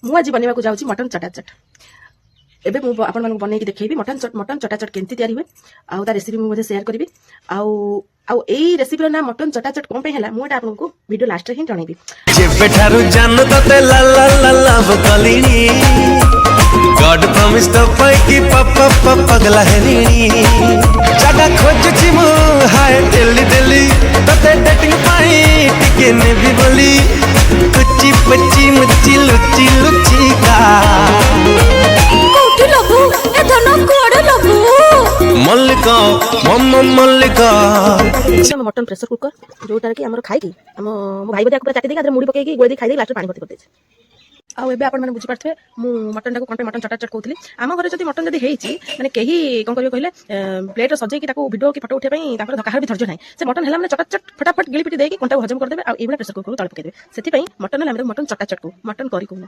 ମୁଁ ଆଜି ବନେଇବାକୁ ଯାଉଛି ମଟନ ଚଟାଚଟ। ଏବେ ମୁଁ ଆପଣମାନଙ୍କୁ ବନେଇକି ଦେଖେଇବି ମଟନ ଚଟାଚଟ କେମିତି ତିଆରି ହୁଏ, ଆଉ ତା ରେସିପି ମୁଁ ମଧ୍ୟ ସେୟାର କରିବି। ଆଉ ଆଉ ଏଇ ରେସିପିର ନା ମଟନ ଚଟାଚଟ କ'ଣ ପାଇଁ ହେଲା ମୁଁ ଏଇଟା ଆପଣଙ୍କୁ ଭିଡ଼ିଓ ଲାଷ୍ଟରେ ହିଁ ଜଣେଇବି। ଯେବେଠାରୁ ଜାନ ତତେ ଲାଭ କଲିଣି ଗଡ୍ ପ୍ରମିସ୍ ତ ପାଇକି ପଗଲା ହେଲିଣି ଜାଗା ଖୋଜୁଛି ମୁଁ ହାଏ ଡେଲି ତତେ ଡେଟିଂ ପାଇଁ ଟିକେ ନେବି ବୋଲି କୁଚି ପଚି ମୁଚି ଲୁଚି କା କୋଉଠି ଲଭୁ ଏ ଧନ କୁଆଡେ Labhu Mallik Mallik mutton pressure cooker ଯୋଉଟାରେ କି ଆମର ଖାଇକି ମୋ ଭାଇ ବୋଧେ ପୁରା ଚାଟି ଦେଇକି ଆದ್ರೆ ମୁଢି ପକେଇକି ଗୋଳି ଦେଇ ଖାଇ ଦେଇକି ଲାଷ୍ଟରେ ପାଣି ଭର୍ତ୍ତି କରିଦେଇଛି। ଆଉ ଏବେ ଆପଣମାନେ ବୁଝିପାରୁଥିବେ ମୁଁ ମଟନଟାକୁ କ'ଣ ପାଇଁ ମଟନ ଚଟାଚଟ କହୁଥିଲି। ଆମ ଘରେ ଯଦି ମଟନ ଯଦି ହେଇଛି ମାନେ କେହି କ'ଣ କରିବେ କହିଲେ ପ୍ଲେଟ୍ରେ ସଜେଇକି ତାକୁ ଭିଡ଼ିଓ କି ଫଟୋ ଉଠିବା ପାଇଁ ତାଙ୍କର କାହାର ବି ଧୈର୍ଯ୍ୟ ନାହିଁ। ସେ ମଟନ ହେଲା ମାନେ ଚଟାଚଟ ଫଟାଫଟ ଗିଳି ପିଟି ଦେଇକି କଣ୍ଟାକୁ ହଜମ କରିଦେବେ ଆଉ ଏଇଭଳିଆ ପ୍ରେସର କୁକରକୁ ତଳେ ପକେଇଦେବେ। ସେଥିପାଇଁ ମଟନ ହେଲେ ଆମେ ମଟନ ଚଟାଚଟ କହୁ, ମଟନ କରି କହୁନା।